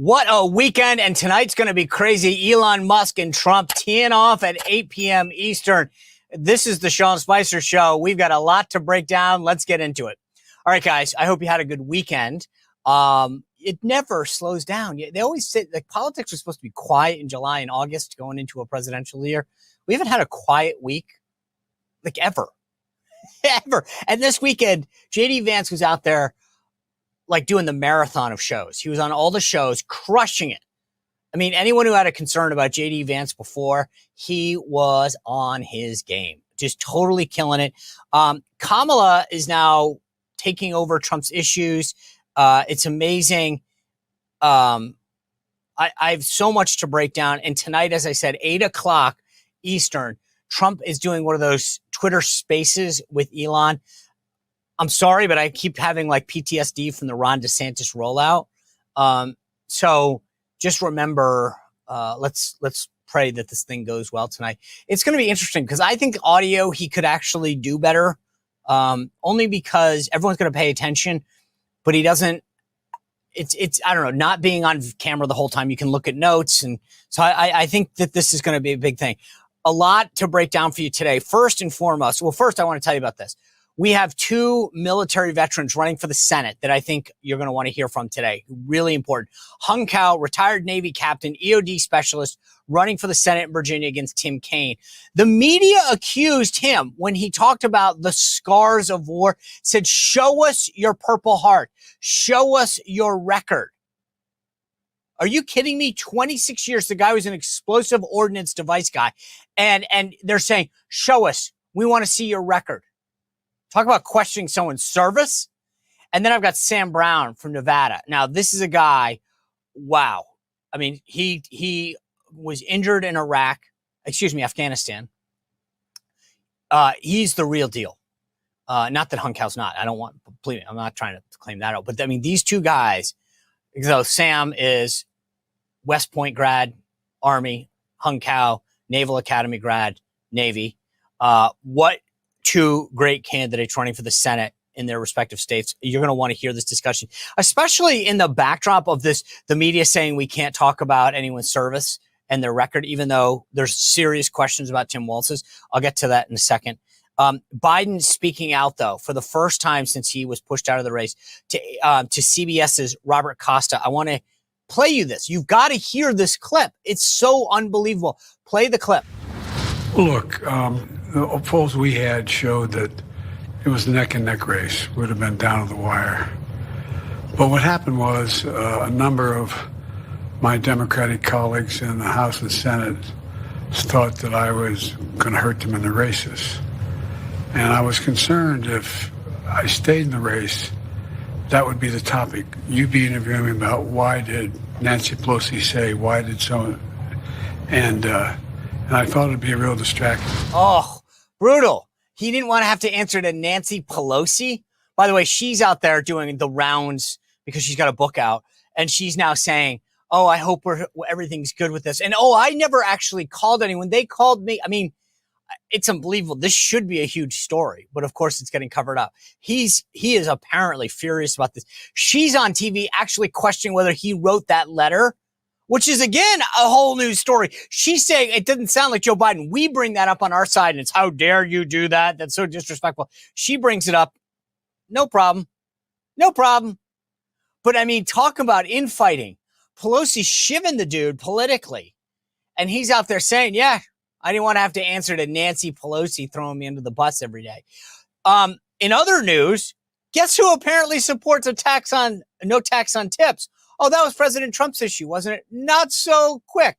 What a weekend, and tonight's going to be crazy. Elon Musk and Trump teeing off at 8 p.m. Eastern. This is the Sean Spicer Show. We've got a lot to break down. Let's get into it. All right, guys, I hope you had a good weekend. It never slows down. They always say like politics was supposed to be quiet in July and August going into a presidential year. We haven't had a quiet week like ever. Ever. And this weekend, J.D. Vance was out there like doing the marathon of shows. He was on all the shows, crushing it. I mean, anyone who had a concern about J.D. Vance before, he was on his game, just totally killing it. Kamala is now taking over Trump's issues. It's amazing. I have so much to break down. And tonight, as I said, 8 o'clock Eastern, Trump is doing one of those Twitter spaces with Elon. I'm sorry, but I keep having like PTSD from the Ron DeSantis rollout. So just remember, let's pray that this thing goes well tonight. It's going to be interesting because I think audio he could actually do better, only because everyone's going to pay attention, but he doesn't. It's I don't know, not being on camera the whole time. You can look at notes, and so I think that this is going to be a big thing. A lot to break down for you today. First and foremost, well, first I want to tell you about this. We have 2 military veterans running for the Senate that I think you're going to want to hear from today. Really important. Hung Cao, retired Navy captain, EOD specialist, running for the Senate in Virginia against Tim Kaine. The media accused him when he talked about the scars of war, said, show us your Purple Heart. Show us your record. Are you kidding me? 26 years, the guy was an explosive ordnance device guy. And they're saying, show us. We want to see your record. Talk about questioning someone's service. And then I've got Sam Brown from Nevada. Now, this is a guy, wow. I mean, he was injured in Afghanistan. He's the real deal. Not that Hung Cao's not. I'm not trying to claim that out. But I mean, these 2 guys, so Sam is West Point grad, Army, Hung Cao, Naval Academy grad, Navy. What 2 great candidates running for the Senate in their respective states. You're going to want to hear this discussion, especially in the backdrop of this, the media saying we can't talk about anyone's service and their record, even though there's serious questions about Tim Walz's. I'll get to that in a second. Biden speaking out, though, for the first time since he was pushed out of the race to CBS's Robert Costa. I want to play you this. You've got to hear this clip. It's so unbelievable. Play the clip. Look, the polls we had showed that it was a neck-and-neck race. Would have been down to the wire. But what happened was a number of my Democratic colleagues in the House and Senate thought that I was going to hurt them in the races. And I was concerned if I stayed in the race, that would be the topic. You'd be interviewing me about why did Nancy Pelosi say, why did so, and I thought it'd be a real distraction. Oh, brutal. He didn't want to have to answer to Nancy Pelosi. By the way, she's out there doing the rounds because she's got a book out, and she's now saying, oh, I hope everything's good with this. And, oh, I never actually called anyone. They called me. I mean, it's unbelievable. This should be a huge story, but of course it's getting covered up. He is apparently furious about this. She's on TV actually questioning whether he wrote that letter, which is, again, a whole new story. She's saying it doesn't sound like Joe Biden. We bring that up on our side, and it's how dare you do that? That's so disrespectful. She brings it up. No problem. No problem. But, I mean, talk about infighting. Pelosi's shivving the dude politically, and he's out there saying, yeah, I didn't want to have to answer to Nancy Pelosi throwing me under the bus every day. In other news, guess who apparently supports no tax on tips? Oh, that was President Trump's issue, wasn't it? Not so quick.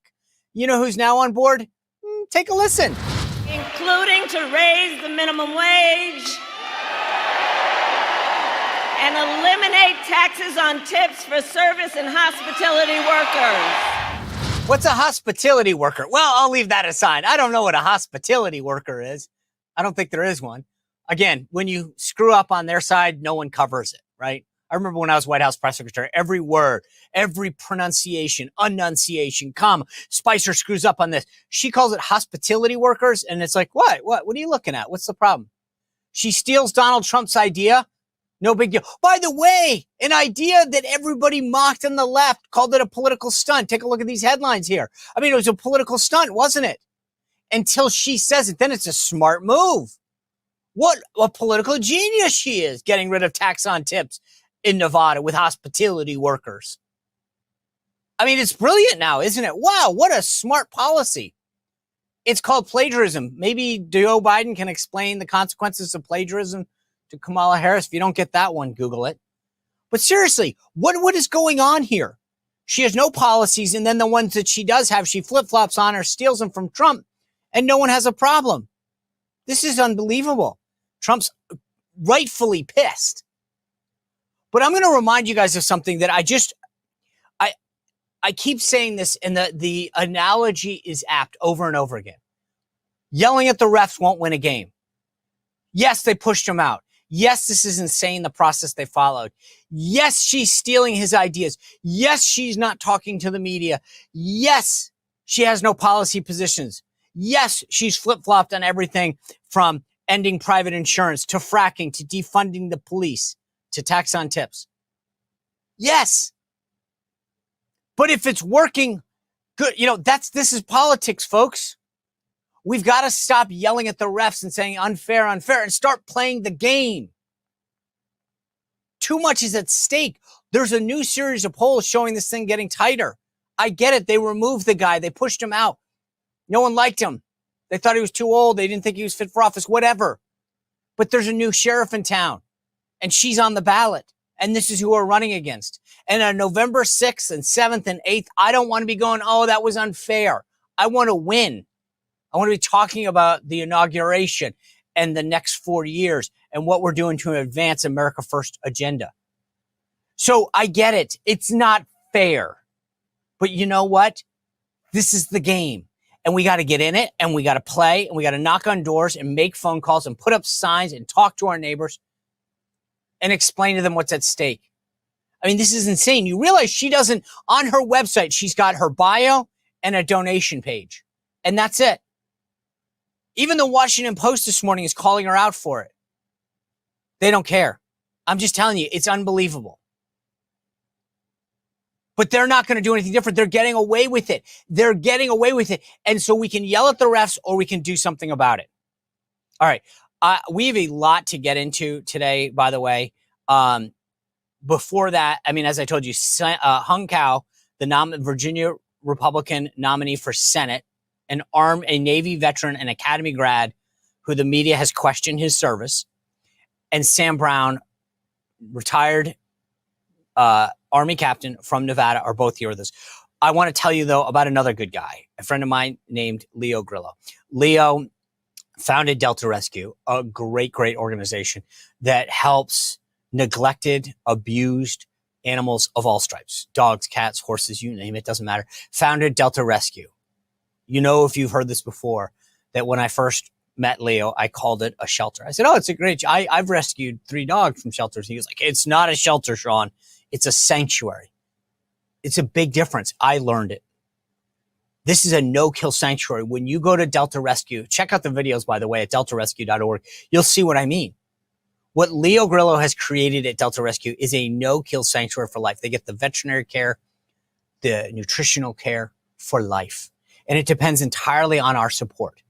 You know who's now on board? Take a listen. Including to raise the minimum wage and eliminate taxes on tips for service and hospitality workers. What's a hospitality worker? Well, I'll leave that aside. I don't know what a hospitality worker is. I don't think there is one. Again, when you screw up on their side, no one covers it, right? I remember when I was White House press secretary, every word, every pronunciation, enunciation, comma, Spicer screws up on this. She calls it hospitality workers. And it's like, what are you looking at? What's the problem? She steals Donald Trump's idea. No big deal. By the way, an idea that everybody mocked on the left, called it a political stunt. Take a look at these headlines here. I mean, it was a political stunt, wasn't it? Until she says it, then it's a smart move. What a political genius she is, getting rid of tax on tips in Nevada with hospitality workers. I mean, it's brilliant now, isn't it? Wow, what a smart policy. It's called plagiarism. Maybe Joe Biden can explain the consequences of plagiarism to Kamala Harris. If you don't get that one, Google it. But seriously, what is going on here? She has no policies, and then the ones that she does have, she flip-flops on or steals them from Trump, and no one has a problem. This is unbelievable. Trump's rightfully pissed. But I'm going to remind you guys of something that I keep saying this, and the analogy is apt over and over again. Yelling at the refs won't win a game. Yes, they pushed him out. Yes, this is insane, the process they followed. Yes, she's stealing his ideas. Yes, she's not talking to the media. Yes, she has no policy positions. Yes, she's flip-flopped on everything from ending private insurance to fracking to defunding the police to tax on tips. Yes. But if it's working good, this is politics, folks. We've got to stop yelling at the refs and saying unfair, and start playing the game. Too much is at stake. There's a new series of polls showing this thing getting tighter. I get it. They removed the guy. They pushed him out. No one liked him. They thought he was too old. They didn't think he was fit for office, whatever. But there's a new sheriff in town, and she's on the ballot. And this is who we're running against. And on November 6th and 7th and 8th, I don't want to be going, oh, that was unfair. I want to win. I want to be talking about the inauguration and the next 4 years and what we're doing to advance America First agenda. So I get it. It's not fair. But you know what? This is the game. And we got to get in it, and we got to play, and we got to knock on doors and make phone calls and put up signs and talk to our neighbors and explain to them what's at stake. I mean, this is insane. You realize she doesn't, on her website, she's got her bio and a donation page. And that's it. Even the Washington Post this morning is calling her out for it. They don't care. I'm just telling you, it's unbelievable. But they're not going to do anything different. They're getting away with it. They're getting away with it. And so we can yell at the refs or we can do something about it. All right. We have a lot to get into today, by the way. Before that, I mean, as I told you, Hung Cao, the Virginia Republican nominee for Senate, a Navy veteran, an Academy grad who the media has questioned his service, and Sam Brown, retired Army captain from Nevada, are both here with us. I want to tell you, though, about another good guy, a friend of mine named Leo Grillo. Leo founded Delta Rescue, a great, great organization that helps neglected, abused animals of all stripes. Dogs, cats, horses, you name it, doesn't matter. Founded Delta Rescue. You know, if you've heard this before, that when I first met Leo, I called it a shelter. I said, oh, it's a great, I've rescued 3 dogs from shelters. He was like, it's not a shelter, Sean. It's a sanctuary. It's a big difference. I learned it. This is a no-kill sanctuary. When you go to Delta Rescue, check out the videos, by the way, at deltarescue.org. You'll see what I mean. What Leo Grillo has created at Delta Rescue is a no-kill sanctuary for life. They get the veterinary care, the nutritional care for life. And it depends entirely on our support.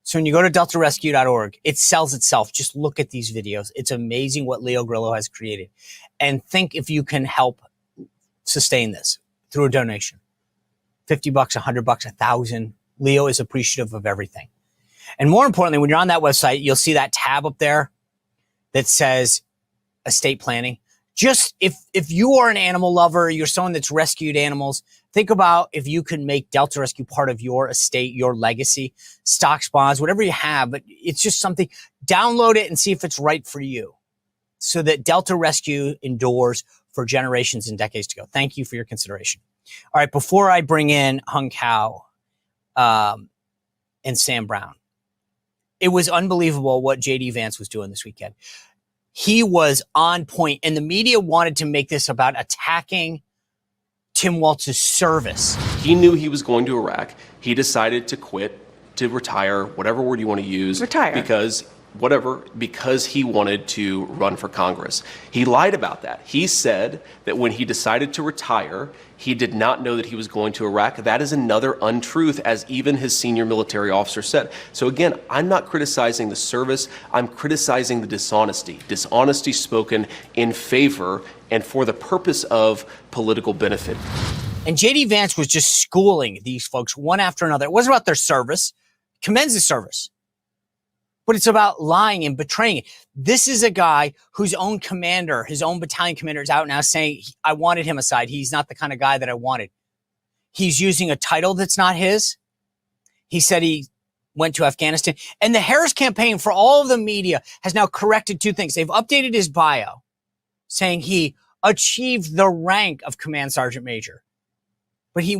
So when you go to deltarescue.org, it sells itself. Just look at these videos. It's amazing what Leo Grillo has created. And think if you can help sustain this through a donation. $50, $100, $1,000. Leo is appreciative of everything. And more importantly, when you're on that website, you'll see that tab up there that says estate planning. Just if you are an animal lover, you're someone that's rescued animals, think about if you can make Delta Rescue part of your estate, your legacy, stocks, bonds, whatever you have. But it's just something, download it and see if it's right for you. so that Delta Rescue endures for generations and decades to go. Thank you for your consideration. All right, before I bring in Hung Cao and Sam Brown, it was unbelievable what J.D. Vance was doing this weekend. He was on point, and the media wanted to make this about attacking Tim Walz's service. He knew he was going to Iraq. He decided to quit, to retire, whatever word you want to use. Retire. Because he wanted to run for Congress. He lied about that. He said that when he decided to retire, he did not know that he was going to Iraq. That is another untruth, as even his senior military officer said. So again, I'm not criticizing the service. I'm criticizing the dishonesty. Dishonesty spoken in favor and for the purpose of political benefit. And J.D. Vance was just schooling these folks one after another. It wasn't about their service. Commends the service. But it's about lying and betraying. This is a guy whose own commander, his own battalion commander, is out now saying, I wanted him aside. He's not the kind of guy that I wanted. He's using a title that's not his. He said he went to Afghanistan. And the Harris campaign, for all of the media, has now corrected two things. They've updated his bio, saying he achieved the rank of command sergeant major. But he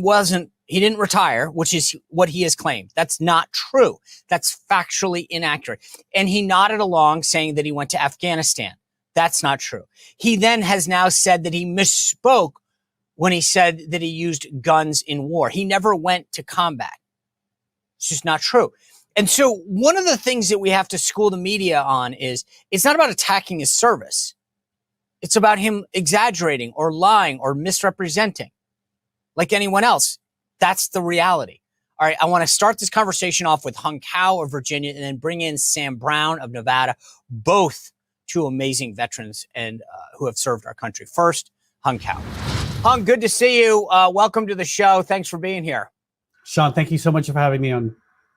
didn't retire, which is what he has claimed. That's not true. That's factually inaccurate. And he nodded along saying that he went to Afghanistan. That's not true. He then has now said that he misspoke when he said that he used guns in war. He never went to combat. It's just not true. And so one of the things that we have to school the media on is it's not about attacking his service. It's about him exaggerating or lying or misrepresenting like anyone else. That's the reality. All right, I want to start this conversation off with Hung Cao of Virginia and then bring in Sam Brown of Nevada, both two amazing veterans and who have served our country. First, Hung Cao. Hung, good to see you. Welcome to the show. Thanks for being here. Sean, thank you so much for having me on.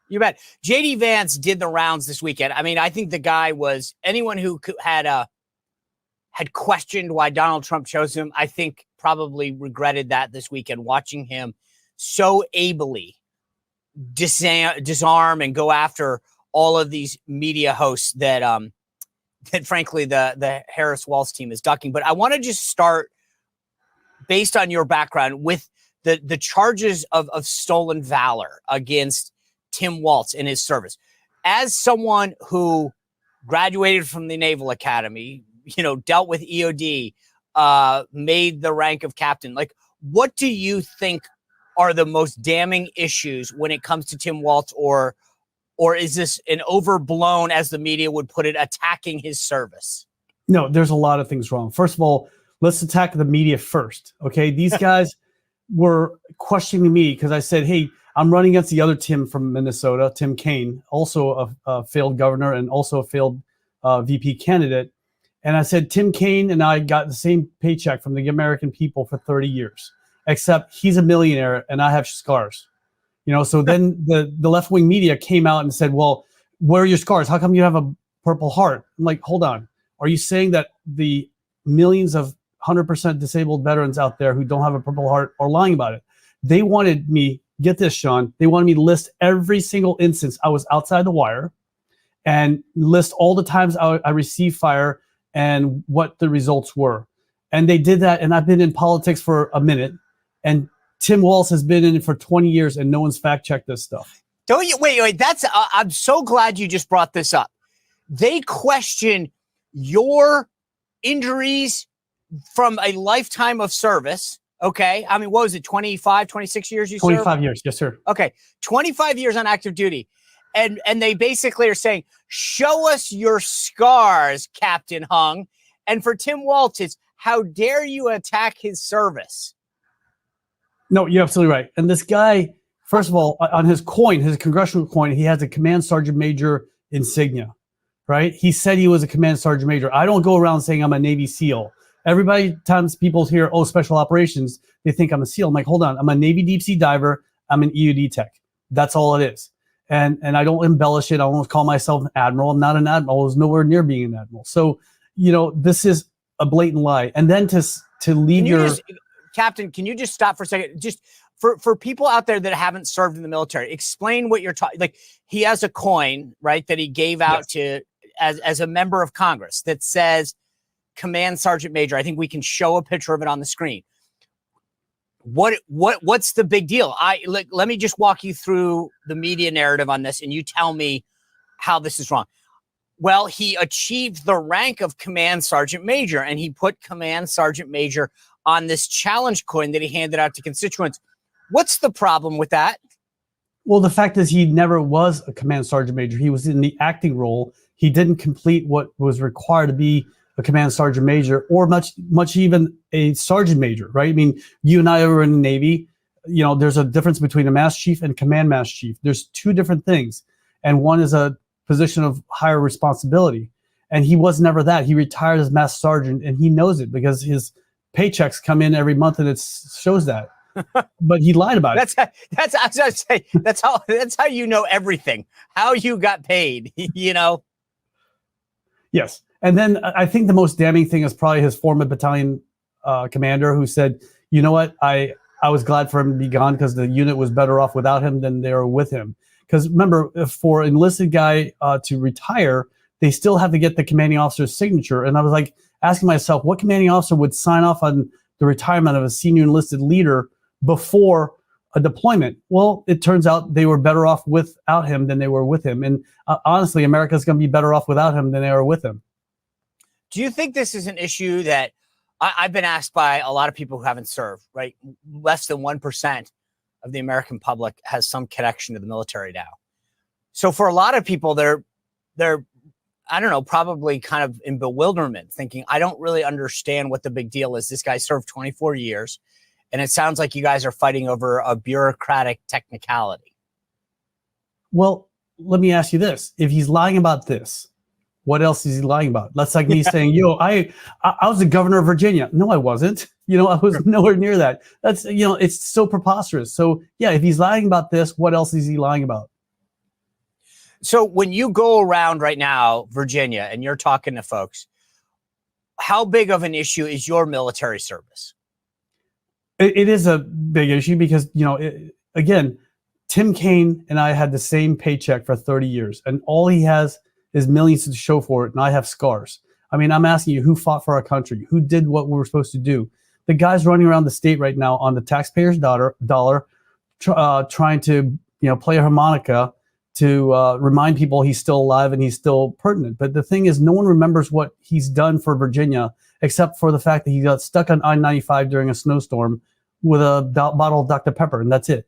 You bet. J.D. Vance did the rounds this weekend. I mean, I think the guy was anyone who had questioned why Donald Trump chose him, I think probably regretted that this weekend, watching him so ably disarm and go after all of these media hosts that frankly the Harris Walz team is ducking. But I want to just start based on your background with the charges of stolen valor against Tim Walz in his service. As someone who graduated from the Naval Academy, dealt with EOD, made the rank of captain, like, what do you think are the most damning issues when it comes to Tim Walz, or is this an overblown, as the media would put it, attacking his service? No, there's a lot of things wrong. First of all, let's attack the media first. Okay. These guys were questioning me because I said, hey, I'm running against the other Tim from Minnesota, Tim Kaine, also a failed governor and also a failed VP candidate. And I said, Tim Kaine and I got the same paycheck from the American people for 30 years, except he's a millionaire and I have scars. So then the left-wing media came out and said, well, where are your scars? How come you have a Purple Heart? I'm like, hold on. Are you saying that the millions of 100% disabled veterans out there who don't have a Purple Heart are lying about it? They wanted me, get this, Sean, they wanted me to list every single instance I was outside the wire and list all the times I received fire and what the results were. And they did that, and I've been in politics for a minute, and Tim Walz has been in it for 20 years, and no one's fact-checked this stuff. Don't you? Wait, that's, I'm so glad you just brought this up. They question your injuries from a lifetime of service, okay? I mean, what was it, 25, 26 years you served? 25 years, yes, sir. Okay, 25 years on active duty. And they basically are saying, show us your scars, Captain Hung. And for Tim Walz, it's, how dare you attack his service? No, you're absolutely right. And this guy, first of all, on his coin, his congressional coin, he has a command sergeant major insignia, right? He said he was a command sergeant major. I don't go around saying I'm a Navy SEAL. Everybody, times people hear, oh, special operations, they think I'm a SEAL. I'm like, hold on, I'm a Navy deep sea diver. I'm an EOD tech. That's all it is. And I don't embellish it. I don't call myself an admiral. I'm not an admiral. I was nowhere near being an admiral. So, this is a blatant lie. And then to leave Captain, can you just stop for a second? Just for people out there that haven't served in the military, explain what you're talking. Like, he has a coin, right, that he gave out to as a member of Congress that says command sergeant major. I think we can show a picture of it on the screen. What's the big deal? Let me just walk you through the media narrative on this, and you tell me how this is wrong. Well, he achieved the rank of command sergeant major, and he put command sergeant major on this challenge coin that he handed out to constituents. What's the problem with that? Well, the fact is he never was a command sergeant major. He was in the acting role. He didn't complete what was required to be a command sergeant major, or much even a sergeant major, right? I mean, you and I were in the Navy. You know, there's a difference between a master chief and command master chief. There's two different things. And one is a position of higher responsibility. And he was never that. He retired as master sergeant, and he knows it because his paychecks come in every month, and it shows that. But he lied about it. That's how you know everything. How you got paid, you know? Yes. And then I think the most damning thing is probably his former battalion commander, who said, you know what, I was glad for him to be gone because the unit was better off without him than they were with him. Because remember, for an enlisted guy to retire, they still have to get the commanding officer's signature. And I was like asking myself, what commanding officer would sign off on the retirement of a senior enlisted leader before a deployment? Well, it turns out they were better off without him than they were with him. And honestly, America's going to be better off without him than they are with him. Do you think this is an issue that I've been asked by a lot of people who haven't served, right? Less than 1% of the American public has some connection to the military now. So for a lot of people, they're I don't know, probably kind of in bewilderment, thinking, I don't really understand what the big deal is. This guy served 24 years, and it sounds like you guys are fighting over a bureaucratic technicality. Well, let me ask you this. If he's lying about this, what else is he lying about? That's like me saying, I was the governor of Virginia. No, I wasn't. I was nowhere near that. That's, it's so preposterous. So yeah, if he's lying about this, what else is he lying about? So when you go around right now, Virginia, and you're talking to folks, how big of an issue is your military service? It is a big issue because, again, Tim Kaine and I had the same paycheck for 30 years, and all he has is millions to show for it, and I have scars. I mean, I'm asking you, who fought for our country? Who did what we were supposed to do? The guy's running around the state right now on the taxpayer's dollar, trying to, play a harmonica to remind people he's still alive and he's still pertinent. But the thing is, no one remembers what he's done for Virginia, except for the fact that he got stuck on I-95 during a snowstorm with a bottle of Dr. Pepper, and that's it.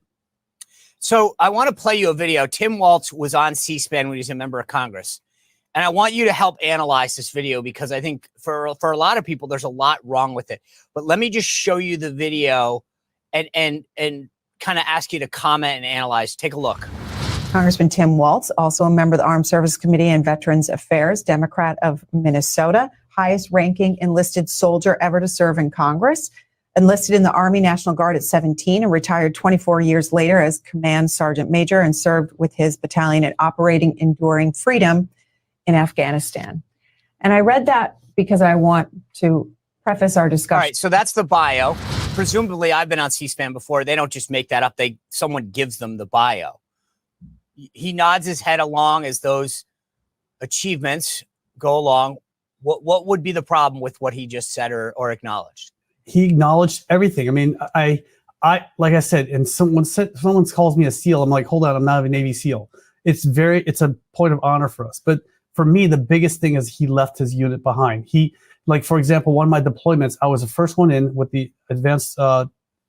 So I want to play you a video. Tim Walz was on C-SPAN when he was a member of Congress. And I want you to help analyze this video because I think for a lot of people, there's a lot wrong with it. But let me just show you the video and kind of ask you to comment and analyze. Take a look. Congressman Tim Walz, also a member of the Armed Services Committee and Veterans Affairs, Democrat of Minnesota, highest ranking enlisted soldier ever to serve in Congress, enlisted in the Army National Guard at 17 and retired 24 years later as Command Sergeant Major and served with his battalion at Operating Enduring Freedom in Afghanistan. And I read that because I want to preface our discussion. All right, so that's the bio. Presumably, I've been on C-SPAN before. They don't just make that up. Someone gives them the bio. He nods his head along as those achievements go along. What would be the problem with what he just said or acknowledged? He acknowledged everything. I mean, I like I said, and someone calls me a SEAL. I'm like, hold on, I'm not a Navy SEAL. It's a point of honor for us. But for me, the biggest thing is he left his unit behind. For example, one of my deployments, I was the first one in with the advanced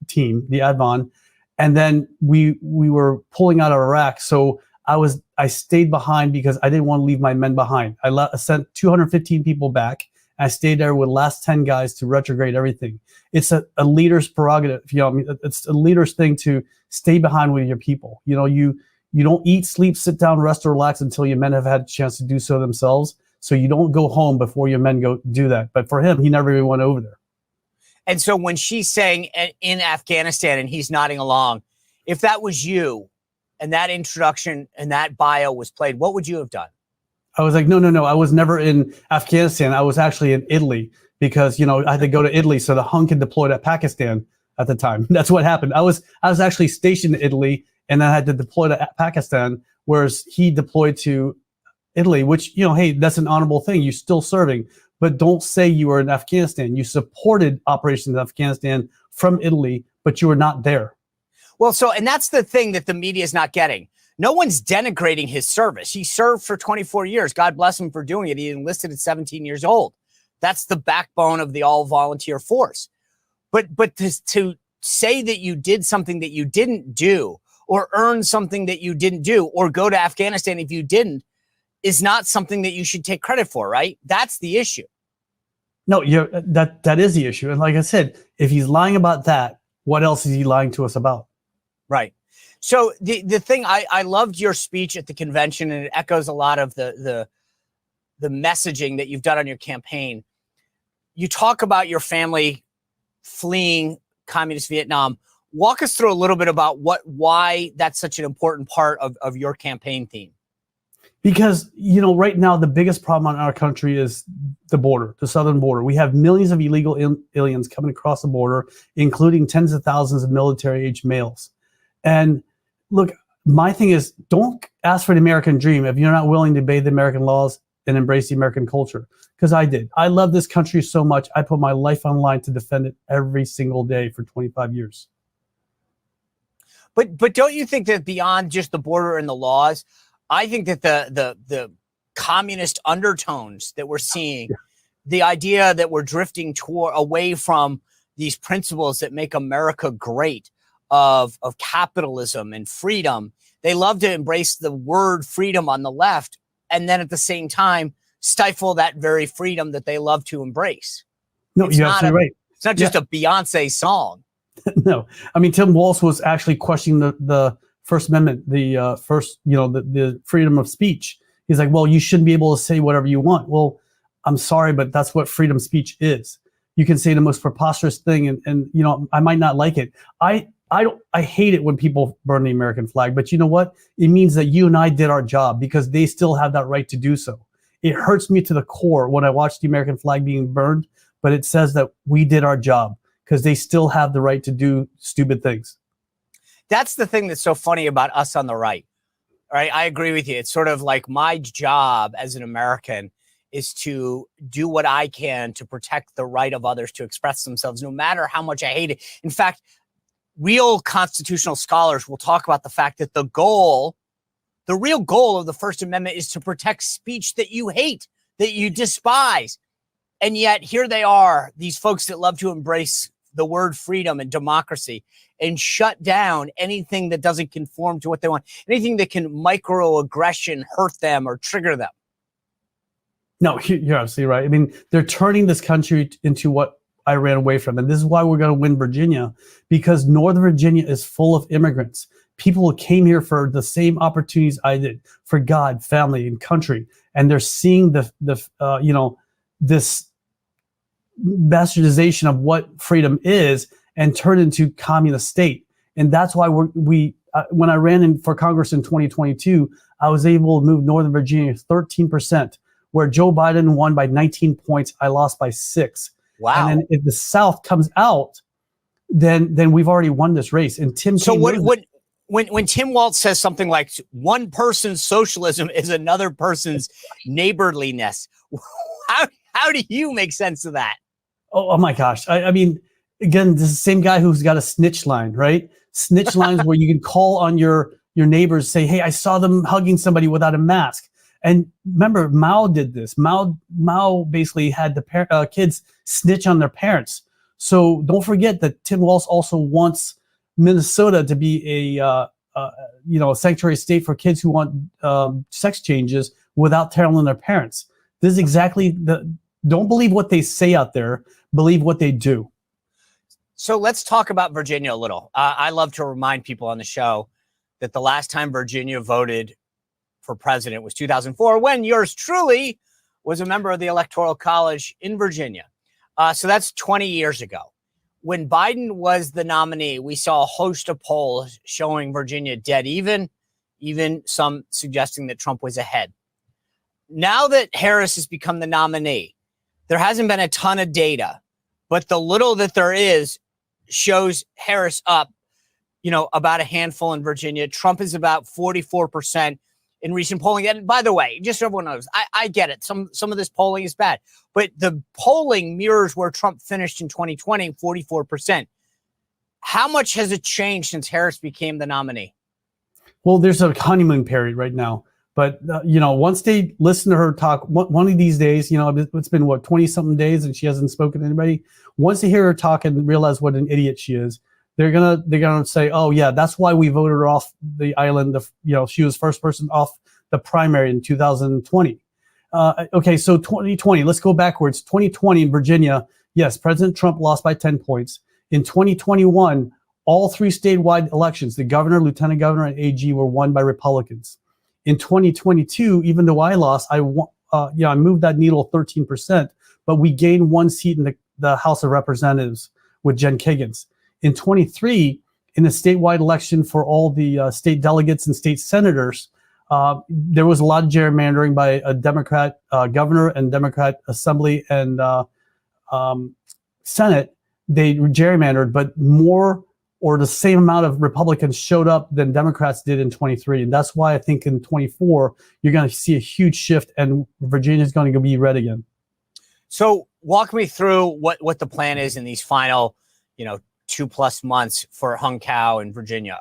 team, the ADVON, and then we were pulling out of Iraq. So I stayed behind because I didn't want to leave my men behind. I sent 215 people back. I stayed there with the last 10 guys to retrograde everything. It's a leader's prerogative. It's a leader's thing to stay behind with your people. You don't eat, sleep, sit down, rest, or relax until your men have had a chance to do so themselves. So you don't go home before your men go do that. But for him, he never even went over there. And so when she's saying in Afghanistan and he's nodding along, if that was you and that introduction and that bio was played, what would you have done? I was like, no. I was never in Afghanistan. I was actually in Italy because, I had to go to Italy so the Hung could deploy to Pakistan at the time. That's what happened. I was actually stationed in Italy and then I had to deploy to Pakistan, whereas he deployed to Italy, which, hey, that's an honorable thing. You're still serving. but don't say you were in Afghanistan. You supported operations in Afghanistan from Italy, but you were not there. Well, and that's the thing that the media is not getting. No one's denigrating his service. He served for 24 years. God bless him for doing it. He enlisted at 17 years old. That's the backbone of the all-volunteer force. But to say that you did something that you didn't do, or earn something that you didn't do, or go to Afghanistan if you didn't, is not something that you should take credit for, right? That's the issue. No, that is the issue. And like I said, if he's lying about that, what else is he lying to us about? Right. So the thing, I loved your speech at the convention, and it echoes a lot of the messaging that you've done on your campaign. You talk about your family fleeing communist Vietnam. Walk us through a little bit about why that's such an important part of your campaign theme. Because, right now, the biggest problem in our country is the border, the southern border. We have millions of illegal aliens coming across the border, including tens of thousands of military-age males. And look, my thing is, don't ask for the American dream if you're not willing to obey the American laws and embrace the American culture. Because I did. I love this country so much. I put my life on the line to defend it every single day for 25 years. But don't you think that beyond just the border and the laws, I think that the communist undertones that we're seeing, the idea that we're drifting away from these principles that make America great, of capitalism and freedom. They love to embrace the word freedom on the left, and then at the same time stifle that very freedom that they love to embrace. No, you're absolutely right. It's not just a Beyonce song. No, I mean, Tim Walz was actually questioning the First Amendment, the freedom of speech. He's like, well, you shouldn't be able to say whatever you want. Well, I'm sorry, but that's what freedom of speech is. You can say the most preposterous thing, and I might not like it. I hate it when people burn the American flag, but you know what? It means that you and I did our job, because they still have that right to do so. It hurts me to the core when I watch the American flag being burned, but it says that we did our job, because they still have the right to do stupid things. That's the thing that's so funny about us on the right. All right, I agree with you. It's sort of like my job as an American is to do what I can to protect the right of others to express themselves, no matter how much I hate it. In fact, real constitutional scholars will talk about the fact that the real goal of the First Amendment is to protect speech that you hate, that you despise. And yet here they are, these folks that love to embrace the word freedom and democracy and shut down anything that doesn't conform to what they want, anything that can microaggression hurt them or trigger them. No, you're absolutely right. I mean, they're turning this country into what I ran away from. And this is why we're going to win Virginia, because Northern Virginia is full of immigrants. People who came here for the same opportunities I did, for God, family, and country. And they're seeing this bastardization of what freedom is and turn into communist state. And that's why when I ran for Congress in 2022, I was able to move Northern Virginia 13%, where Joe Biden won by 19 points. I lost by 6. Wow. And then if the South comes out, then we've already won this race. And Tim Kaine, so when Tim Walz says something like one person's socialism is another person's neighborliness, how do you make sense of that? Oh my gosh. I mean, again, this is the same guy who's got a snitch line, right? Snitch lines where you can call on your neighbors, say, hey, I saw them hugging somebody without a mask. And remember, Mao did this. Mao basically had the kids snitch on their parents. So don't forget that Tim Walz also wants Minnesota to be a sanctuary state for kids who want sex changes without telling their parents. This is exactly don't believe what they say out there, believe what they do. So let's talk about Virginia a little. I love to remind people on the show that the last time Virginia voted for president was 2004, when yours truly was a member of the Electoral College in Virginia. So that's 20 years ago. When Biden was the nominee, we saw a host of polls showing Virginia dead even some suggesting that Trump was ahead. Now that Harris has become the nominee, there hasn't been a ton of data, but the little that there is shows Harris up, about a handful in Virginia. Trump is about 44%. in recent polling. And by the way, just so everyone knows, I get it. Some of this polling is bad, but the polling mirrors where Trump finished in 2020, 44%. How much has it changed since Harris became the nominee? Well, there's a honeymoon period right now. But, once they listen to her talk, one of these days, it's been, 20-something days and she hasn't spoken to anybody. Once they hear her talk and realize what an idiot she is, they're gonna say, oh, yeah, that's why we voted her off the island. She was first person off the primary in 2020. Okay, so 2020, let's go backwards. 2020 in Virginia, yes, President Trump lost by 10 points. In 2021, all three statewide elections, the governor, lieutenant governor, and AG were won by Republicans. In 2022, even though I lost, I moved that needle 13%, but we gained one seat in the House of Representatives with Jen Kagans. In 23, in the statewide election for all the state delegates and state senators, there was a lot of gerrymandering by a Democrat governor and Democrat Assembly and Senate. They gerrymandered, but more or the same amount of Republicans showed up than Democrats did in 23. And that's why I think in 24, you're going to see a huge shift and Virginia is going to be red again. So walk me through what the plan is in these final, 2+ months for Hung Cao in Virginia.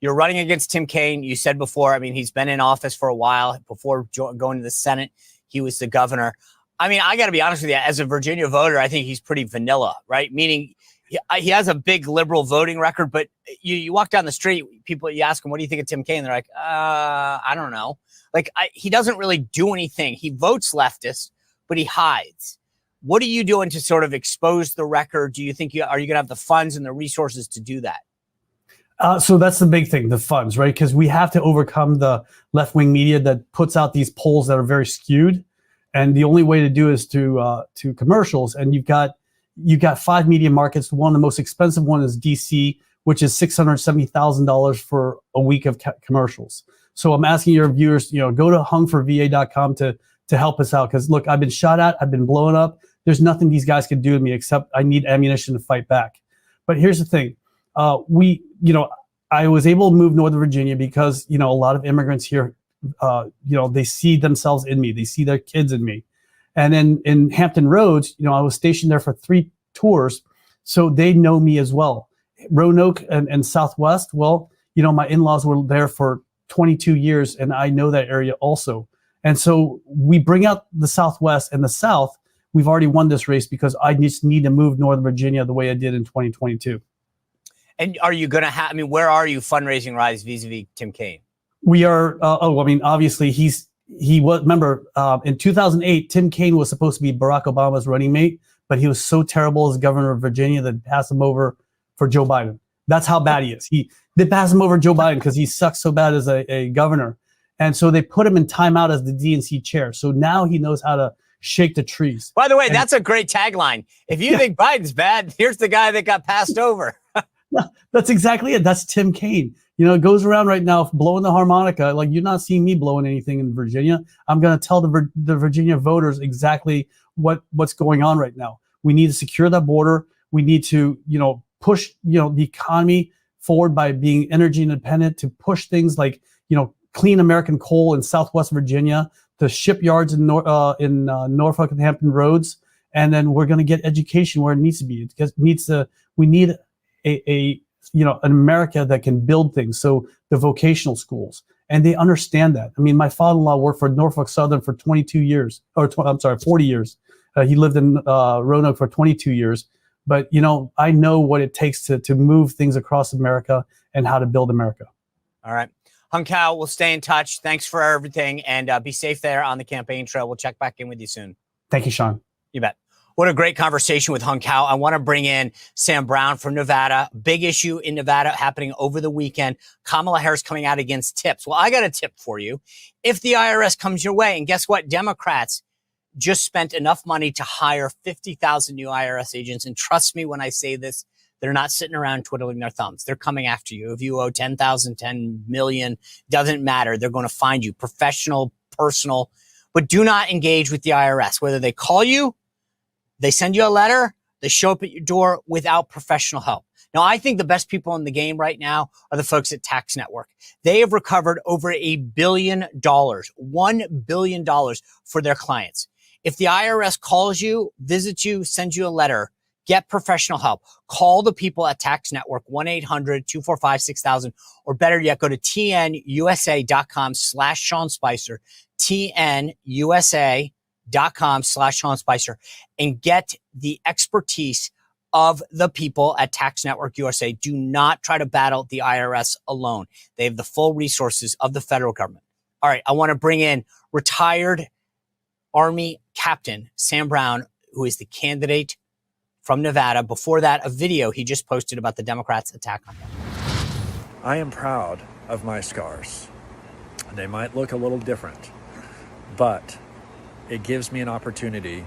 You're running against Tim Kaine. You said before, he's been in office for a while. Before going to the Senate, he was the governor. I got to be honest with you, as a Virginia voter, I think he's pretty vanilla, right? Meaning he has a big liberal voting record, but you walk down the street, you ask him, what do you think of Tim Kaine? They're like, I don't know. He doesn't really do anything. He votes leftist, but he hides. What are you doing to sort of expose the record? Do you think are you going to have the funds and the resources to do that? So that's the big thing, the funds, right? Because we have to overcome the left-wing media that puts out these polls that are very skewed. And the only way to do is to commercials. And you've got 5 media markets. One of the most expensive one is DC, which is $670,000 for a week of commercials. So I'm asking your viewers, go to hungforva.com to help us out. Because look, I've been shot at, I've been blown up. There's nothing these guys can do to me except I need ammunition to fight back. But here's the thing. I was able to move Northern Virginia because, a lot of immigrants here, they see themselves in me. They see their kids in me. And then in Hampton Roads, I was stationed there for 3 tours. So they know me as well. Roanoke and Southwest, my in-laws were there for 22 years and I know that area also. And so we bring out the Southwest and the South. We've already won this race because I just need to move Northern Virginia the way I did in 2022. And are you going to have, where are you fundraising rise vis-a-vis Tim Kaine? We are, obviously he was, remember, in 2008, Tim Kaine was supposed to be Barack Obama's running mate, but he was so terrible as governor of Virginia that passed him over for Joe Biden. That's how bad he is. They passed him over Joe Biden because he sucks so bad as a governor. And so they put him in timeout as the DNC chair. So now he knows how to shake the trees. By the way, that's a great tagline. If you think Biden's bad, here's the guy that got passed over. That's exactly it. That's Tim Kaine. It goes around right now blowing the harmonica. Like, you're not seeing me blowing anything in Virginia. I'm going to tell the Virginia voters exactly what's going on right now. We need to secure that border. We need to, push, the economy forward by being energy independent, to push things like, clean American coal in Southwest Virginia, the shipyards in Norfolk and Hampton Roads. And then we're going to get education where it needs to be. We need an America that can build things. So the vocational schools, and they understand that. My father-in-law worked for Norfolk Southern for 22 years, 40 years. He lived in Roanoke for 22 years. But, I know what it takes to move things across America and how to build America. All right. Hung Cao, we'll stay in touch. Thanks for everything. And be safe there on the campaign trail. We'll check back in with you soon. Thank you, Sean. You bet. What a great conversation with Hung Cao. I want to bring in Sam Brown from Nevada. Big issue in Nevada happening over the weekend. Kamala Harris coming out against tips. Well, I got a tip for you. If the IRS comes your way, and guess what? Democrats just spent enough money to hire 50,000 new IRS agents. And trust me when I say this, they're not sitting around twiddling their thumbs. They're coming after you. If you owe 10,000, 10 million, doesn't matter. They're going to find you. Professional, personal, but do not engage with the IRS. Whether they call you, they send you a letter, they show up at your door without professional help. Now, I think the best people in the game right now are the folks at Tax Network. They have recovered over $1 billion, $1 billion for their clients. If the IRS calls you, visits you, sends you a letter, get professional help. Call the people at Tax Network, 1-800-245-6000, or better yet, go to tnusa.com/Sean Spicer, tnusa.com/Sean Spicer, and get the expertise of the people at Tax Network USA. Do not try to battle the IRS alone. They have the full resources of the federal government. All right, I want to bring in retired Army Captain Sam Brown, who is the candidate from Nevada. Before that, a video he just posted about the Democrats' attack on him. I am proud of my scars. They might look a little different, but it gives me an opportunity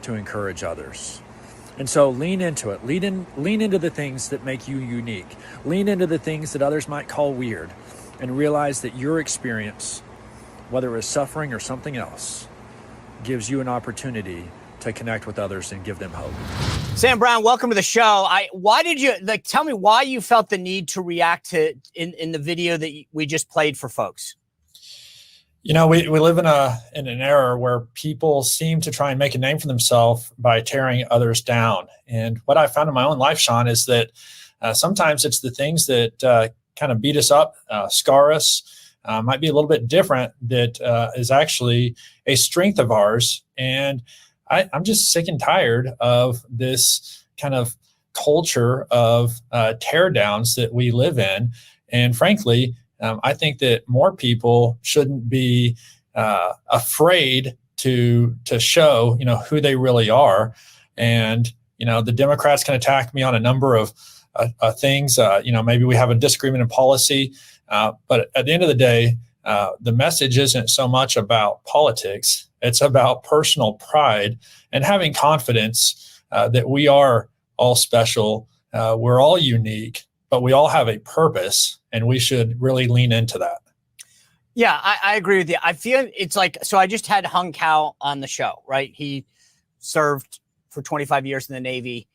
to encourage others. And so lean into it. Lean into the things that make you unique. Lean into the things that others might call weird, and realize that your experience, whether it was suffering or something else, gives you an opportunity to connect with others and give them hope. Sam Brown, welcome to the show. Why did you tell me why you felt the need to react to in the video that we just played for folks? You know, we live in an era where people seem to try and make a name for themselves by tearing others down. And what I found in my own life, Sean, is that sometimes it's the things that kind of beat us up, scar us, might be a little bit different, that is actually a strength of ours. And I'm just sick and tired of this kind of culture of tear downs that we live in. And frankly, I think that more people shouldn't be afraid to show, who they really are. And, the Democrats can attack me on a number of things. Maybe we have a disagreement in policy. But at the end of the day, the message isn't so much about politics. It's about personal pride and having confidence that we are all special. We're all unique, but we all have a purpose, and we should really lean into that. Yeah, I agree with you. I feel it's like, so I just had Hung Cao on the show, right? He served for 25 years in the Navy.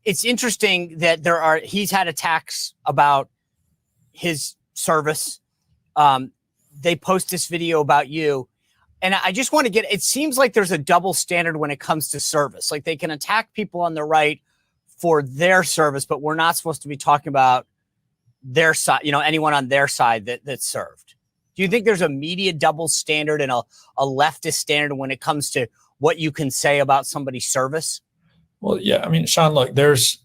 It's interesting that he's had attacks about his service. They post this video about you. And I just want to it seems like there's a double standard when it comes to service. Like they can attack people on the right for their service, but we're not supposed to be talking about their side, anyone on their side that served. Do you think there's a media double standard and a leftist standard when it comes to what you can say about somebody's service? Well, yeah. I mean, Sean, look, there's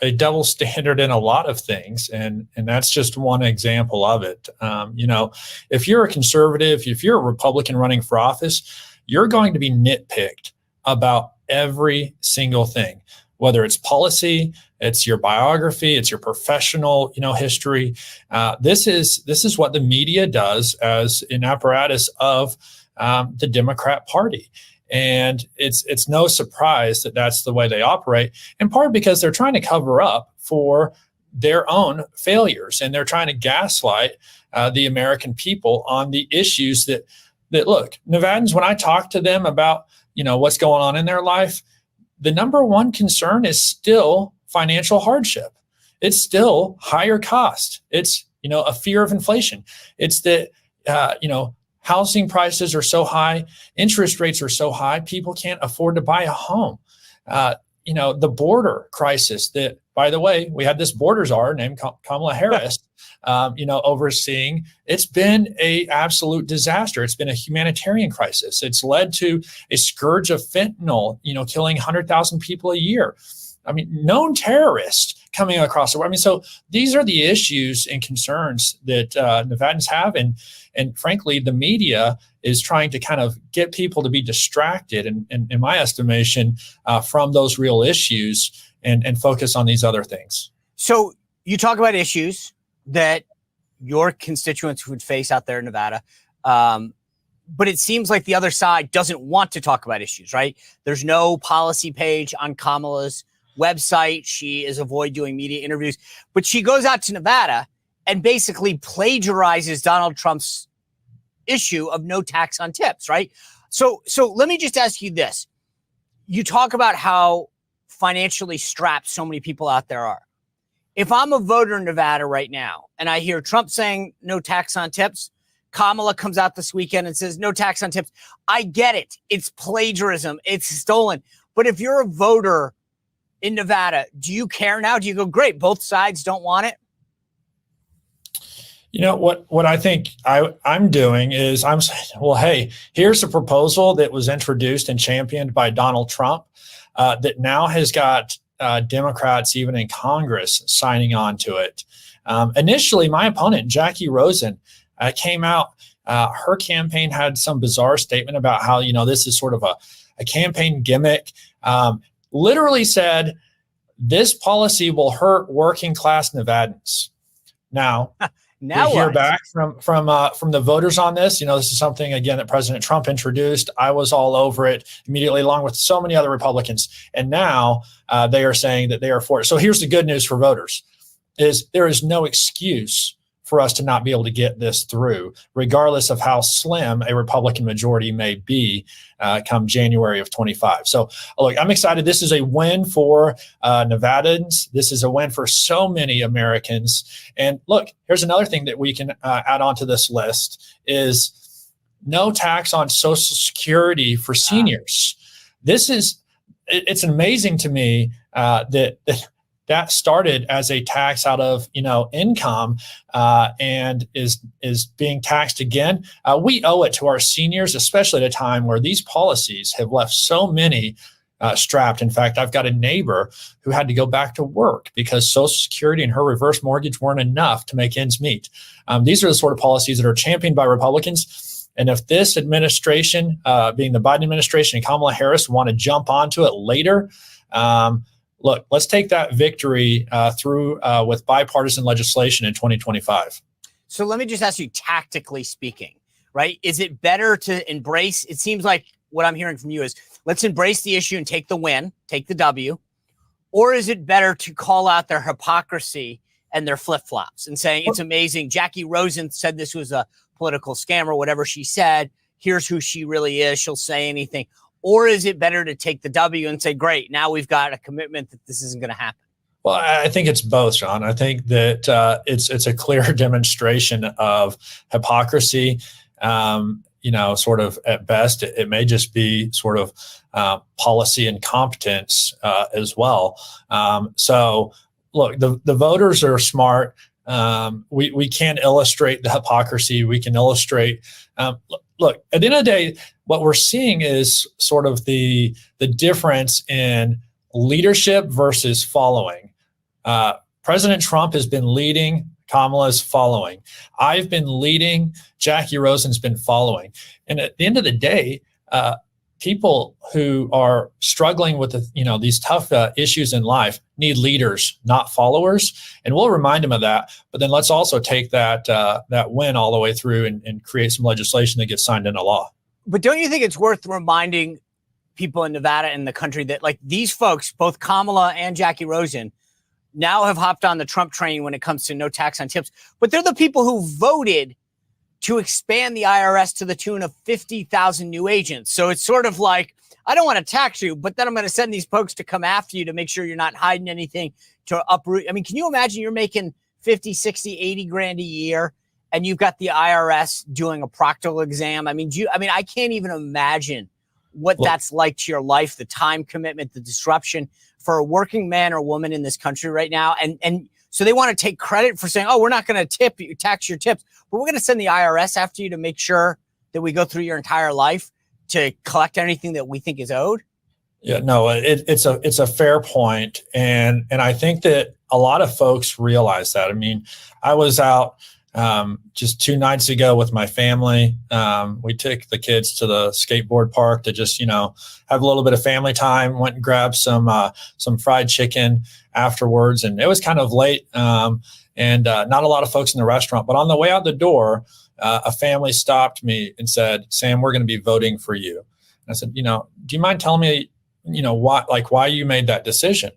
a double standard in a lot of things, and that's just one example of it. If you're a conservative, if you're a Republican running for office, you're going to be nitpicked about every single thing, whether it's policy, it's your biography, it's your professional, history. This is what the media does as an apparatus of the Democrat Party. And it's no surprise that that's the way they operate, in part because they're trying to cover up for their own failures, and they're trying to gaslight the American people on the issues that look, Nevadans, when I talk to them about, what's going on in their life, the number one concern is still financial hardship. It's still higher cost. It's, a fear of inflation. It's that, housing prices are so high, interest rates are so high, people can't afford to buy a home. The border crisis that, by the way, we had this border czar named Kamala Harris, overseeing. It's been a absolute disaster. It's been a humanitarian crisis. It's led to a scourge of fentanyl, killing 100,000 people a year. I mean, known terrorists coming across the world. I mean, so these are the issues and concerns that Nevadans have. And frankly, the media is trying to kind of get people to be distracted, and in my estimation, from those real issues and focus on these other things. So you talk about issues that your constituents would face out there in Nevada. But it seems like the other side doesn't want to talk about issues, right? There's no policy page on Kamala's website. She is avoid doing media interviews, but she goes out to Nevada and basically plagiarizes Donald Trump's issue of no tax on tips, right? So let me just ask you this. You talk about how financially strapped so many people out there are. If I'm a voter in Nevada right now and I hear Trump saying no tax on tips, Kamala comes out this weekend and says no tax on tips, I get it. It's plagiarism. It's stolen. But if you're a voter in Nevada, do you care now? Do you go, great, both sides don't want it? You know, what I think I'm doing is I'm saying, well, hey, here's a proposal that was introduced and championed by Donald Trump that now has got Democrats, even in Congress, signing on to it. Initially, my opponent, Jackie Rosen, came out. Her campaign had some bizarre statement about how, this is sort of a campaign gimmick. Literally said, this policy will hurt working class Nevadans. Now we hear back from the voters on this. This is something, again, that President Trump introduced. I was all over it immediately, along with so many other Republicans. And now they are saying that they are for it. So here's the good news for voters, is there is no excuse for us to not be able to get this through, regardless of how slim a Republican majority may be come January of 25. So look, I'm excited. This is a win for Nevadans. This is a win for so many Americans. And look, here's another thing that we can add on to this list is no tax on Social Security for seniors. It's amazing to me that started as a tax out of income and is being taxed again. We owe it to our seniors, especially at a time where these policies have left so many strapped. In fact, I've got a neighbor who had to go back to work because Social Security and her reverse mortgage weren't enough to make ends meet. These are the sort of policies that are championed by Republicans. And if this administration, being the Biden administration and Kamala Harris, want to jump onto it later, look, let's take that victory through with bipartisan legislation in 2025. So let me just ask you, tactically speaking, right? Is it better to embrace? It seems like what I'm hearing from you is let's embrace the issue and take the win, take the W. Or is it better to call out their hypocrisy and their flip-flops and saying it's amazing? Jackie Rosen said this was a political scam or whatever she said. Here's who she really is. She'll say anything. Or is it better to take the W and say, great, now we've got a commitment that this isn't going to happen? Well, I think it's both, Sean. I think that it's a clear demonstration of hypocrisy. Sort of at best, it may just be sort of policy incompetence as well. So, look, the voters are smart. We can illustrate the hypocrisy. We can illustrate. Look, at the end of the day, what we're seeing is sort of the difference in leadership versus following. President Trump has been leading. Kamala's following. I've been leading. Jackie Rosen's been following. And at the end of the day, people who are struggling with these tough issues in life need leaders, not followers. And we'll remind them of that. But then let's also take that win all the way through and create some legislation that gets signed into law. But don't you think it's worth reminding people in Nevada and the country that, like, these folks, both Kamala and Jackie Rosen, now have hopped on the Trump train when it comes to no tax on tips, but they're the people who voted to expand the IRS to the tune of 50,000 new agents. So it's sort of like, I don't want to tax you, but then I'm going to send these folks to come after you to make sure you're not hiding anything to uproot. I mean, can you imagine you're making 50, 60, 80 grand a year and you've got the IRS doing a proctoral exam? I mean, I can't even imagine what that's like to your life, the time commitment, the disruption for a working man or woman in this country right now. And so they want to take credit for saying, oh, we're not going to tip you, tax your tips, but we're going to send the IRS after you to make sure that we go through your entire life to collect anything that we think is owed. Yeah, no, it's a fair point. And I think that a lot of folks realize that. I mean, I was out just 2 nights ago with my family. We took the kids to the skateboard park to just, have a little bit of family time, went and grabbed some fried chicken afterwards. And it was kind of late and not a lot of folks in the restaurant. But on the way out the door, a family stopped me and said, Sam, we're going to be voting for you. And I said, do you mind telling me, why you made that decision?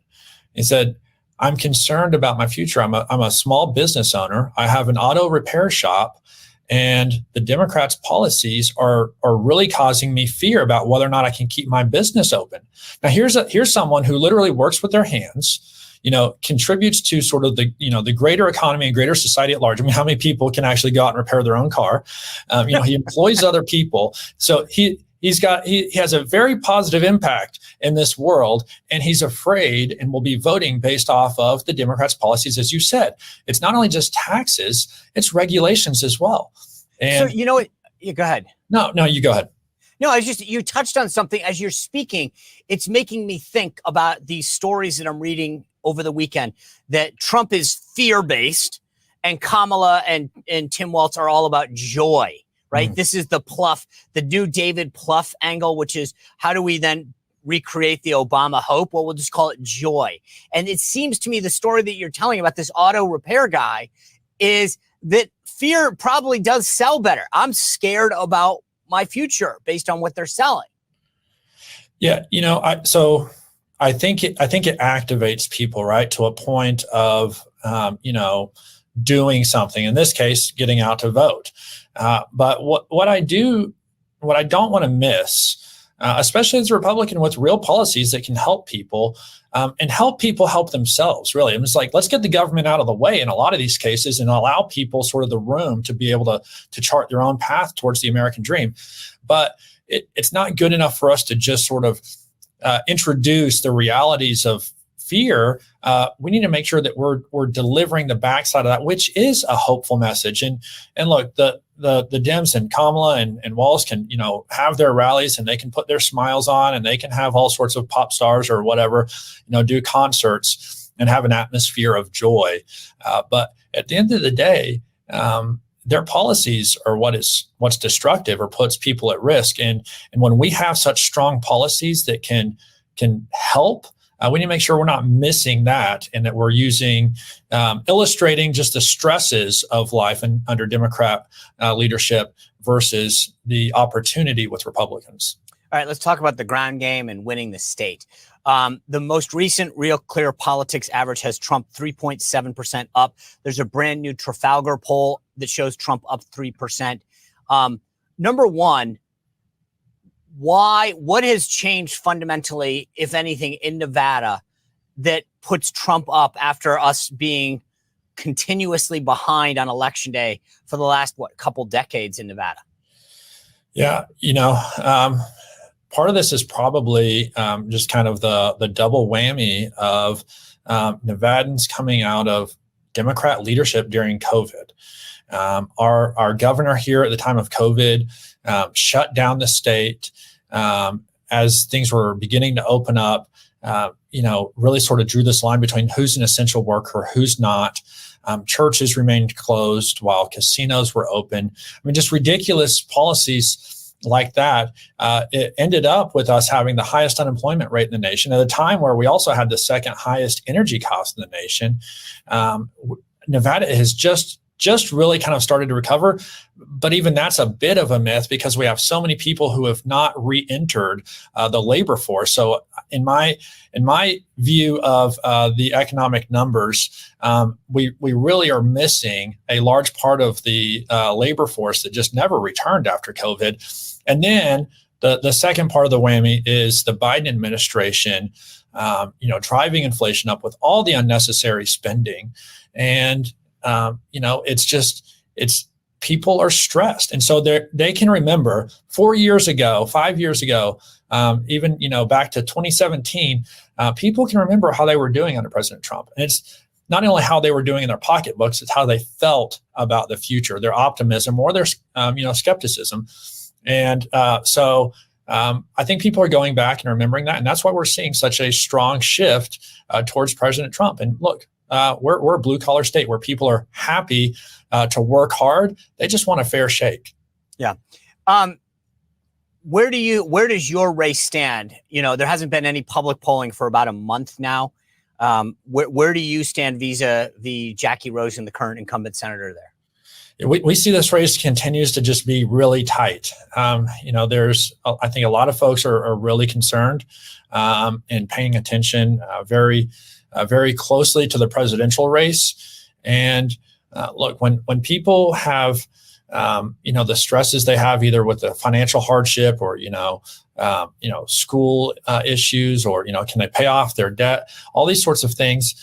He said, I'm concerned about my future. I'm a small business owner. I have an auto repair shop, And the Democrats' policies are really causing me fear about whether or not I can keep my business open. Now, here's someone who literally works with their hands, contributes to sort of the greater economy and greater society at large. I mean, how many people can actually go out and repair their own car? He employs other people. So he has a very positive impact in this world, and he's afraid and will be voting based off of the Democrats' policies, as you said. It's not only just taxes, it's regulations as well. And so, you know what? Yeah, go ahead. No, you go ahead. No, you touched on something as you're speaking. It's making me think about these stories that I'm reading over the weekend, that Trump is fear-based and Kamala and Tim Walz are all about joy, right? This is the new David Plouffe angle, which is how do we then recreate the Obama hope? Well, we'll just call it joy. And it seems to me the story that you're telling about this auto repair guy is that fear probably does sell better. I'm scared about my future based on what they're selling. Yeah, I think it activates people, right, to a point of doing something. In this case, getting out to vote. But what I don't want to miss, especially as a Republican with real policies that can help people and help people help themselves. Really, it's like, let's get the government out of the way in a lot of these cases and allow people sort of the room to be able to chart their own path towards the American dream. But it's not good enough for us to just sort of introduce the realities of fear. We need to make sure that we're delivering the backside of that, which is a hopeful message. And look, the Dems and Kamala and Walz can have their rallies and they can put their smiles on and they can have all sorts of pop stars or whatever, do concerts and have an atmosphere of joy. But at the end of the day, their policies are what's destructive or puts people at risk. And when we have such strong policies that can help, we need to make sure we're not missing that and that we're illustrating just the stresses of life under Democrat leadership versus the opportunity with Republicans. All right, let's talk about the ground game and winning the state. The most recent Real Clear Politics average has Trump 3.7% up. There's a brand new Trafalgar poll that shows Trump up 3%. Number one, what has changed fundamentally, if anything, in Nevada that puts Trump up after us being continuously behind on election day for the last, couple decades in Nevada? Yeah, part of this is probably just kind of the double whammy of Nevadans coming out of Democrat leadership during COVID. Our governor here at the time of COVID shut down the state as things were beginning to open up, really sort of drew this line between who's an essential worker, who's not. Churches remained closed while casinos were open. I mean, just ridiculous policies like that. It ended up with us having the highest unemployment rate in the nation at a time where we also had the second highest energy cost in the nation. Nevada has just really kind of started to recover. But even that's a bit of a myth because we have so many people who have not re-entered the labor force. So in my view of the economic numbers, we really are missing a large part of the labor force that just never returned after COVID. And then the second part of the whammy is the Biden administration, driving inflation up with all the unnecessary spending. And it's people are stressed. And so they can remember 4 years ago, 5 years ago, even, back to 2017, people can remember how they were doing under President Trump. And it's not only how they were doing in their pocketbooks, it's how they felt about the future, their optimism or their, skepticism. And so I think people are going back and remembering that. And that's why we're seeing such a strong shift towards President Trump. And look, we're a blue collar state where people are happy to work hard. They just want a fair shake. Yeah. Where does your race stand? There hasn't been any public polling for about a month now. Where do you stand vis-a-vis Jackie Rosen, the current incumbent senator there? We see this race continues to just be really tight. There's, I think a lot of folks are really concerned and paying attention very closely to the presidential race. And look, when people have the stresses they have either with the financial hardship or, school issues or, can they pay off their debt, all these sorts of things.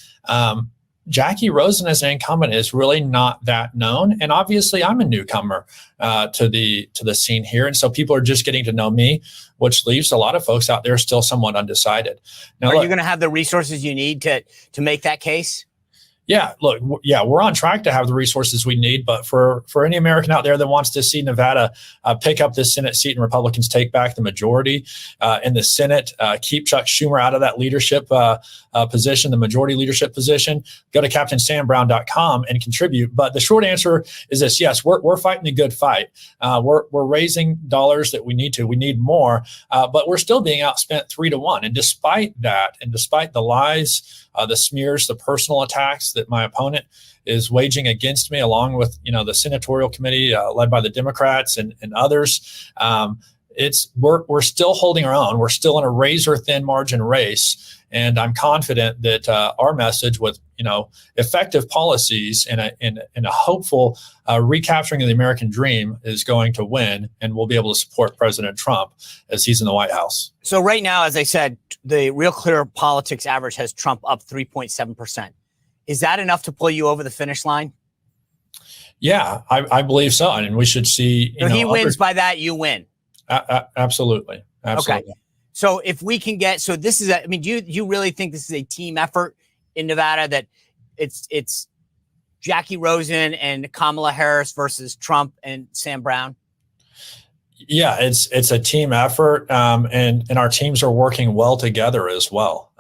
Jackie Rosen as an incumbent is really not that known. And obviously I'm a newcomer to the scene here. And so people are just getting to know me, which leaves a lot of folks out there still somewhat undecided. Now, are you going to have the resources you need to make that case? Yeah, look, we're on track to have the resources we need. But for any American out there that wants to see Nevada pick up this Senate seat and Republicans take back the majority in the Senate, keep Chuck Schumer out of that leadership position, the majority leadership position, go to CaptainSamBrown.com and contribute. But the short answer is this: yes, we're fighting the good fight. We're raising dollars that we need to. We need more, but we're still being outspent 3-1. And despite that, and despite the lies, the smears, the personal attacks that my opponent is waging against me, along with the senatorial committee led by the Democrats and others, we're still holding our own. We're still in a razor thin margin race, and I'm confident that our message with effective policies and a hopeful recapturing of the American dream is going to win, and we'll be able to support President Trump as he's in the White House. So right now, as I said, the Real Clear Politics average has Trump up 3.7%. Is that enough to pull you over the finish line? Yeah, I believe so. And we should see. If he wins by that, you win. Absolutely. Okay. So if we can get, do you really think this is a team effort in Nevada, that it's Jackie Rosen and Kamala Harris versus Trump and Sam Brown? Yeah, it's a team effort, and our teams are working well together as well.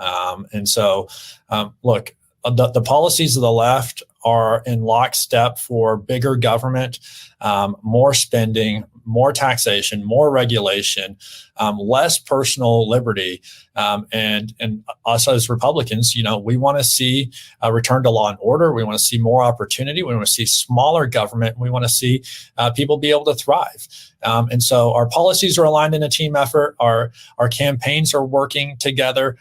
Look, the policies of the left are in lockstep for bigger government, more spending, more taxation, more regulation, less personal liberty. And us as Republicans, we want to see a return to law and order. We want to see more opportunity. We want to see smaller government. We want to see people be able to thrive. And so our policies are aligned in a team effort. Our campaigns are working together.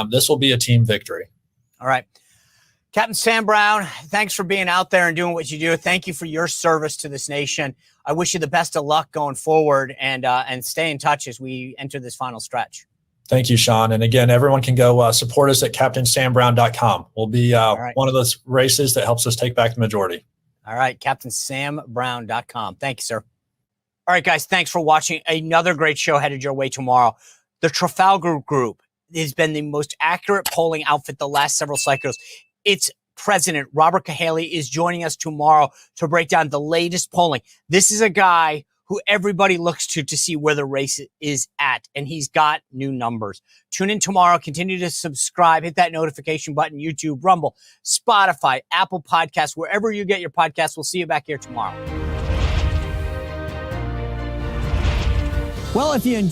This will be a team victory. All right. Captain Sam Brown, thanks for being out there and doing what you do. Thank you for your service to this nation. I wish you the best of luck going forward, and stay in touch as we enter this final stretch. Thank you, Sean. And again, everyone can go support us at CaptainSamBrown.com. We'll be one of those races that helps us take back the majority. All right, CaptainSamBrown.com. Thank you, sir. All right, guys, thanks for watching. Another great show headed your way tomorrow. The Trafalgar Group has been the most accurate polling outfit the last several cycles. Its president, Robert Cahaly, is joining us tomorrow to break down the latest polling. This is a guy who everybody looks to see where the race is at, and he's got new numbers. Tune in tomorrow. Continue to subscribe. Hit that notification button. YouTube, Rumble, Spotify, Apple Podcasts, wherever you get your podcasts. We'll see you back here tomorrow. Well, if you enjoy